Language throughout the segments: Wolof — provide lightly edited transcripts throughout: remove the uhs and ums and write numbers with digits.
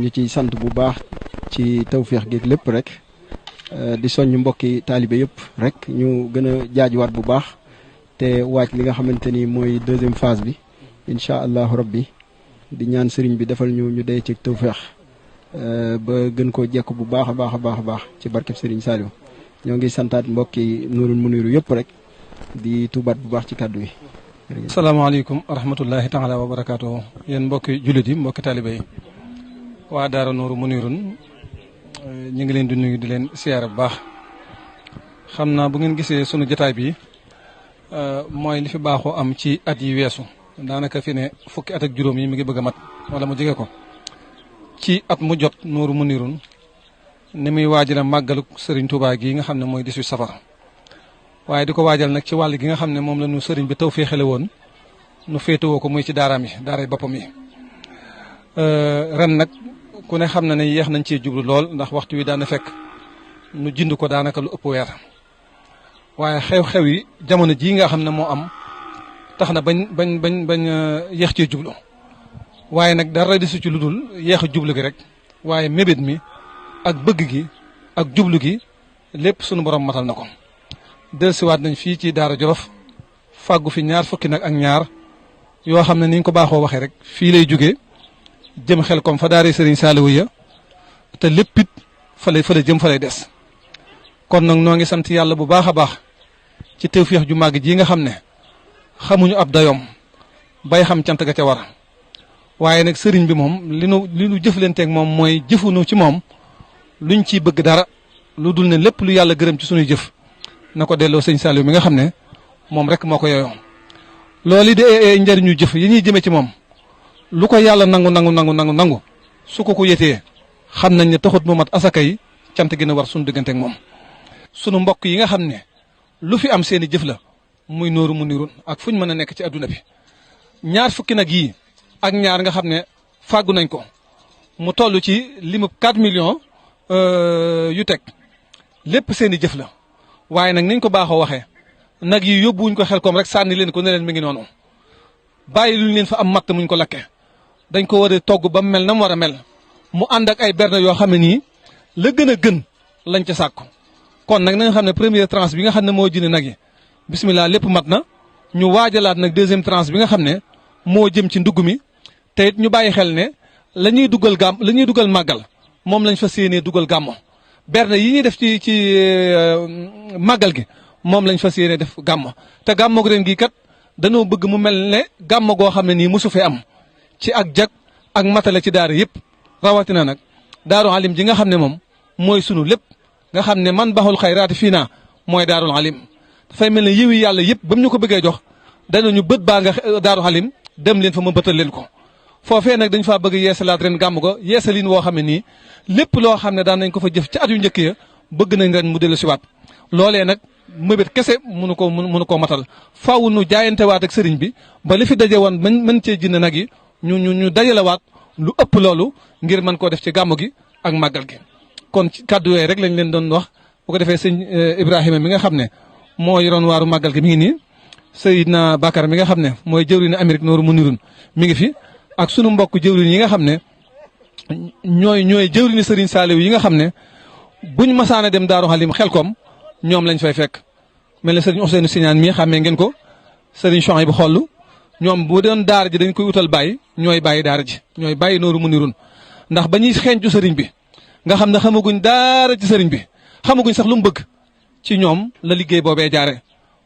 ñu ci sant bu baax ci tawféex geeg lépp rek di soññ mbokki taalibe yëpp rek ñu gën a jaajuwaat bu baax te waaj li nga xamante ni mooy deuxième phase bi incha allahu rabbi di ñaan sëriñ bi defal ñu dee ci tawféex ba gën koo jekk bu baax a baax a baax a baax ci barkeb sëriñ Saliou ñoo ngi santaat mbokki Nuurul Muniiru yëpp rek di tuubaat bu baax ci kàddu yi. salaamaaleykum wa rahmatullahi taala wa barakaatuhu yéen mbokki jullit yi mbokki taalibe yi waa Daara Nuurul Muniirun ñu ngi leen di nuyu di leen siyaare bu baax xam naa bu ngeen gisee sunu jotaay bi mooy li fi baaxoo am ci at yi weesu daanaka fi ne fukki at ak juróom yi mi ngi bëgg a mat wala mu jege ko ci at mu jot Nuurul Muniirun ni muy waajal màggalu Serigne Touba gi nga xam ne mooy 18 safar waaye di ko waajal nag ci wàll gi nga xam ne moom la ñu Serigne bi tawféexale woon nu féetewoo ko muy ci daaraam yi daaray boppam yi ren nag ku ne xam na ne yeex nañ cee jublu lool ndax waxtu wi daana fekk nu jind ko daanaka lu ëpp weer waaye xew-xew yi jamono jii nga xam ne moo am tax na bañ yeex cee jublu waaye nag dara desu ci lu dul yeex a jublu gi rek waaye mébét mi ak bëgg gi ak jublu gi lépp sunu borom matal na ko dellusiwaat nañ fii ci Daara Jolof fàggu fi ñaar fukki nag ak ñaar yoo xam ne ni ñu ko baaxoo waxee rek fii lay jógee jëm xel comme fa daara Serigne Saliou ya te léppit fa lay jëm fa lay des kon nag noo ngi sant yàlla bu baax a baax ci tawféex ju màgg ji nga xam ne xamuñu ab dayoom bay xam cant ga ca war waaye nag sëriñ bi moom li nu jëflanteeg moom mooy jëfunu ci moom luñ ciy bëgg dara lu dul ne lépp lu yàlla gërëm ci sunuy jëf na ko delloo sëñ Saliou mi nga xam ne moom rek moo ko yooyoo loolu de njëriñu jëf yi ñuy jëmee ci moom lu ko yàlla nangu su ko yëtee xam nañ ne taxut mu mat asaka yi cant gi na war sunu diggante ak moom sunu mbokk yi nga xam ne lu fi am seeni jëf la muy Nuurul Muniirun ak fuñ mën a nekk ci adduna bi ñaar fukki nag yii ak ñaar nga xam ne fàggu nañ ko mu toll ci limu 4 millions yu teg lépp seeni jëf la waaye nag niñ ko baaxoo waxee nag yi yóbbuwuñ ko xel koom rek sànni leen ko ne leen mi ngi noonu bàyyi luñ leen fa am matt muñ ko lakke dañ ko war a togg ba mel na mu war a mel mu ànd ak ay berne yoo xam ne nii la gën a gën lañ ca sàkku kon nag na nga xam ne première tranche bi nga xam ne moo jënd nag yi bismillah lépp mat na ñu waajalaat nag deuxième tranche bi nga xam ne moo jëm ci ndugg mi te it ñu bàyyi xel ne la ñuy dugal màggal moom lañ fa séenee dugal gàmmo berne yi ñuy def ci màggal gi moom lañ fa séenee def gàmmo te gàmmo ren gii kat danoo bëgg mu mel ne gàmmo goo xam ne nii mosu fee am ci ak jag ak matale ci daara yëpp rawatina nag Daarul Alim ji nga xam ne moom mooy sunu lépp nga xam ne man baxul xayraati fii naa mooy Daarul Alim dafay mel ne yiwi yàlla yëpp ba mu ñu ko bëggee jox danañu bët baa nga Daarul Alim dem leen fa ma bëtal leen ko foofee nag dañ faa bëgg yeesalaat ren gàmm ko yeesalin woo xam ne nii lépp loo xam ne daan nañ ko fa jëf ci at yu njëkk ya bëgg nañ ren mu dellu siwaat loolee nag mëbét kese mënu koo matal faaw nu jaayantewaat ak sëriñ bi ba li fi daje woon mën cee jënd nag yi ñu dajalewaat lu ëpp loolu ngir mën koo def ci gàmm gi ak màggal gi kon ci kàddu yooyu rek lañ leen doon wax bu ko defee sëñ Ibrahima mi nga xam ne moo yoroon waaru màggal gi mi ngi nii Seydina Bakar mi nga xam ne mooy jëwriñu Amérique Nuurul Muniirun mi ngi fi ak sunu mbokk jëwriñ yi nga xam ne ñooy jëwriñu Serigne Saliou yi nga xam ne buñ masaana dem Daaru Halim Xelkom ñoom lañ fay fekk mel ne Serigne Ousseynou Signane mii xàmmee ngeen ko Serigne Chouaïbou Xollu ñoom bu doon daara ji dañ koy utal bàyyi ñooy bàyyi daara ji ñooy bàyyi Nuurul Muniirun ndax ba ñuy xeeñcu sëriñ bi nga xam ne xamaguñ daara ci sëriñ bi xamaguñ sax lu mu bëgg ci ñoom la liggéey boobee jaare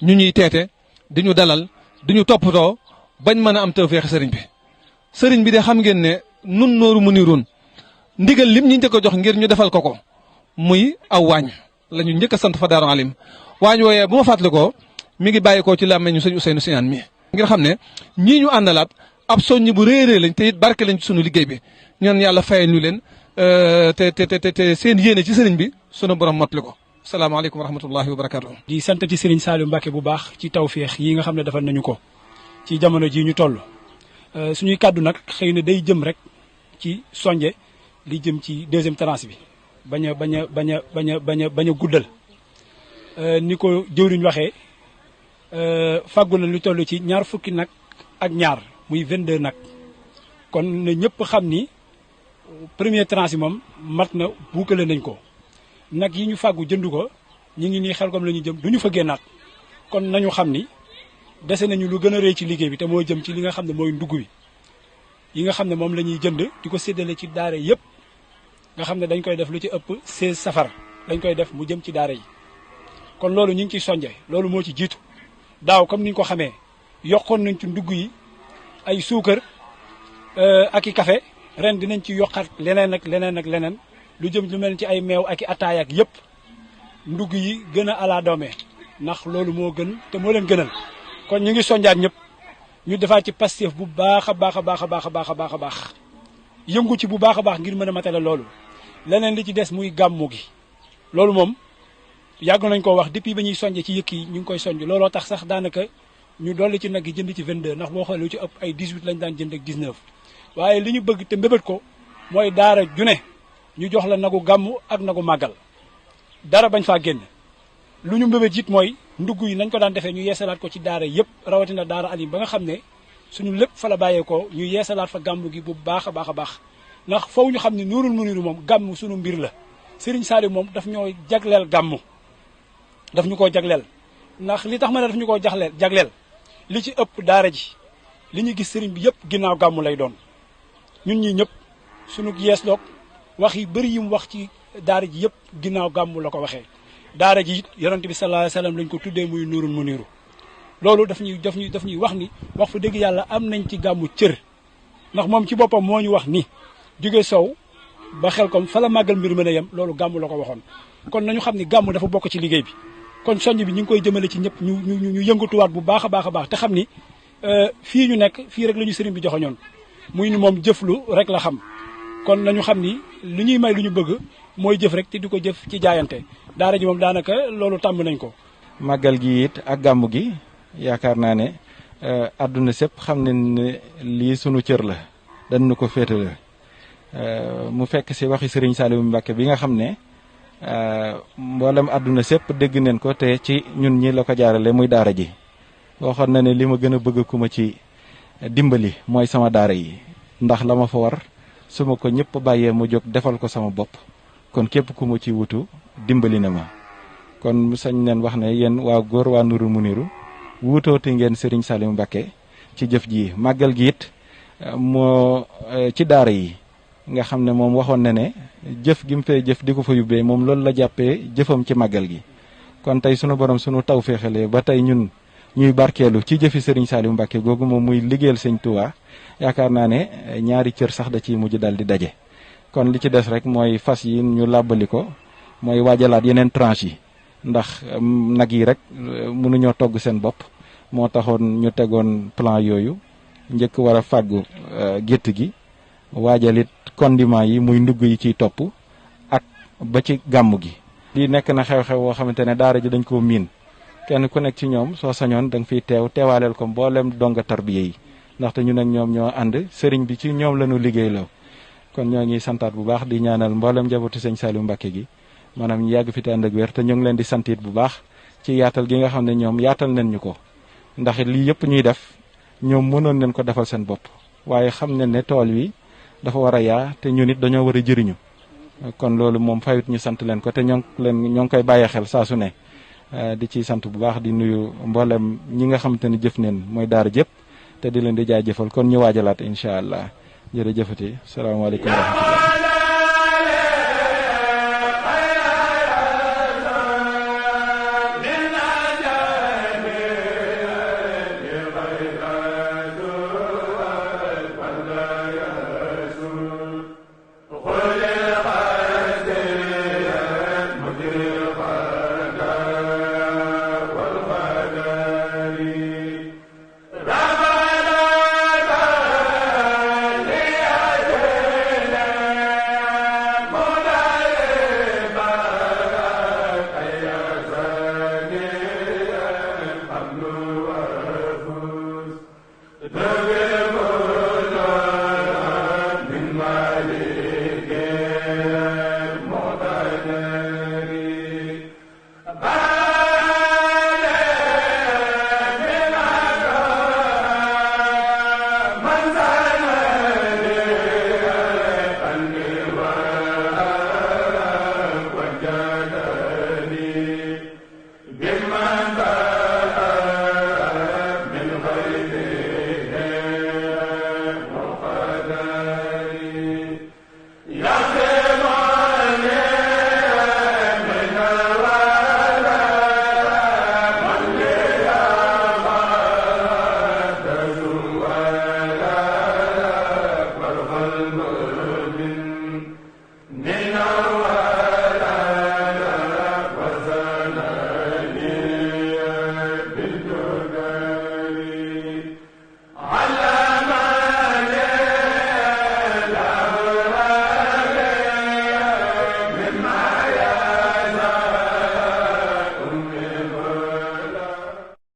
ñu ñuy teete di ñu dalal di ñu toppatoo bañ mën a am tawfeex sëriñ bi de xam ngeen ne nun Nuurul Muniirun ndigal lim ñu njëkk a jox ngir ñu defal ko muy aw waañ la ñu njëkk a sant fa Daaru Alim waañ wooyee bu ma fàttalikoo mi ngi bàyyikoo ci làmmeñu sëñ Ousseynou Siñaan mi ngir xam ne ñii ñu àndalaat ab soññ bu réerée lañ te it barke lañ ci sunu liggéey bi ñaan yàlla fayal ñu leen te seen yéene ci sëriñ bi sunu borom mottali ko salaamaaleykum wa rahmatullahi wa barakaatu. di sant ci sëriñ Saliou Mbacke bu baax ci tawféex yi nga xam ne defal nañu ko ci jamono ji ñu toll suñuy kàddu nag xëy na day jëm rek ci sonje li jëm ci deuxième tranche bi bañ a guddal ni ko jëwriñ waxee fàggu na lu toll ci ñaar fukki nag ak ñaar muy 22 nag kon na ñëpp xam ni premier tranche yi moom mat na buukale nañ ko nag yi ñu fàggu jënd ko ñu ngi nii Xelcom la ñu jëm du ñu fa génnaat kon nañu xam ni dese nañu lu gën a rëy ci liggéey bi te moo jëm ci li nga xam ne mooy ndugg wi yi nga xam ne moom la ñuy jënd di ko séddale ci daara yëpp nga xam ne dañ koy def lu ci ëpp 16 safar dañ koy def mu jëm ci daara yi kon loolu ñu ngi ciy sonje loolu moo ci jiitu daaw comme ni ñu ko xamee yokkoon nañ ci ndugg yi ay suukar ak i café ren dinañ ci yokkaat leneen ak leneen lu jëm lu mel ci ay meew ak i ataaya ak yëpp ndugg yi gën a ala doome ndax loolu moo gën te moo leen gënal kon ñu ngi sonjaat ñëpp ñu defaat ci Pastef bu baax a baax yëngu ci bu baax a baax ngir mën a matale loolu leneen li ci des muy gàmmu gi loolu moom yàgg nañ koo wax depuis ba ñuy sonje ci yëkk yi ñu ngi koy sonj looloo tax sax daanaka ñu dolli ci nag yi jënd ci 22 ndax boo xoolee lu ci ëpp ay 18 lañ daan jënd ak 19 waaye li ñu bëgg te mbébét ko mooy daara june ñu jox la nagu gàmmu ak nagu màggal dara bañ faa génn lu ñu mbébét it mooy ndugg yi nañ ko daan defee ñu yeesalaat ko ci daara yëpp rawatina daara alim ba nga xam ne suñu lépp fa la bàyyeekoo ñu yeesalaat fa gàmmu gi bu baax a baax ndax faw ñu xam ne nuurul muniru moom gàmmu suñu mbir la Serigne Saliou moom daf ñoo jagleel gàmmu daf ñu koo jagleel ndax li tax ma ne daf ñu koo jagleel li ci ëpp daara ji li ñu gis Serigne bi yëpp ginnaaw gàmmu lay doon ñun ñi ñëpp suñu yees loog wax yi bëri yi mu wax ci daara ji yëpp ginnaaw gàmmu la ko waxee daara ji it yonent bi sallallahu alayhi wasallam lañ ko tuddee muy nuurul muniru loolu daf ñuy wax ni wax fa dëgg yàlla am nañ ci gàmmu cër ndax moom ci boppam moo ñu wax ni jóge sow ba Xelcom fa la màggal mbir mën a yem loolu gàmmu la ko waxoon kon nañu xam ni gàmmu dafa bokk ci liggéey bi kon soññ bi ñu ngi koy jëmale ci ñëpp ñu yëngatuwaat bu baax a baax te xam ni fii ñu nekk fii rek la ñu sëriñ bi joxoñoon muy ni moom jëflu rek la xam kon nañu xam ni lu ñuy may lu ñu bëgg mooy jëf rek te di ko jëf ci jaayante daara ji moom daanaka loolu tàmm nañ ko. màggal gi it ak gàmmu gi yaakaar naa ne àdduna sépp xam ne ne lii sunu cër la dañ nu ko féetale mu fekk si waxi Serigne Saliou Mbacke bi nga xam ne mboolem àdduna sépp dégg neen ko te ci ñun ñi la ko jaarale muy daara ji waxoon na ne li ma gën a bëgg ku ma ci dimbali mooy sama daara yi ndax la ma fa war su ma ko ñëpp bàyyee mu jóg defal ko sama bopp kon képp ku ma ci wutu dimbali na ma kon sañ neen wax ne yéen waa góor waa Nuurul Muniru wuutoote ngeen Serigne Saliou Mbacke ci jëf ji màggal gi it moo ci daara yi nga xam ne moom waxoon na ne jëf gi mu fee jëf di ko fa yóbbee moom loolu la jàppee jëfam ci màggal gi kon tey sunu borom sunu taw féexalee ba tey ñun ñuy barkeelu ci jëfi Serigne Saliou Mbacke googu moom muy liggéeyal Sëñ Tuubaa yaakaar naa ne ñaari cër sax da ciy mujj daal di daje kon li ci des rek mooy fas yi ñu làbbali ko mooy waajalaat yeneen tranche yi ndax nag yi rek mënuñoo togg seen bopp moo taxoon ñu tegoon plan yooyu njëkk war a fàggu gétt gi waajalit condiment yi muy ndugg yi ciy topp ak ba ci gàmm gi. lii nekk na xew-xew woo xamante ne daara ji dañ koo miin kenn ku nekk ci ñoom soo sañoon da nga fiy teewaaleel ko mboolem donga tarbiya yi ndaxte ñu nag ñoom ñoo ànd sëriñ bi ci ñoom la ñu liggéey loo kon ñoo ngi santaat bu baax di ñaanal mboolem njabootu sëñ Saliou Mbacke gi maanaam ñu yàgg fi te ànd ak wér te ñu ngi leen di santit bu baax ci yaatal gi nga xam ne ñoom yaatal nañ ñu ko ndax lii yëpp ñuy def ñoom mënoon nañ ko defal seen bopp waaye xam nañ ne tool wi dafa war a yaa te ñun it dañoo war a jëriñu kon loolu moom fayut ñu sant leen ko te ñoo ngi koy bàyyee xel saa su ne di ci sant bu baax di nuyu mboolem ñi nga xamante ne jëf neen mooy daara jëpp te di leen di jaajëfal kon ñu waajalaat incha allah jërëjëfati salaamaaleykum wa rahmatulah. خلق الدين مدرقا ممن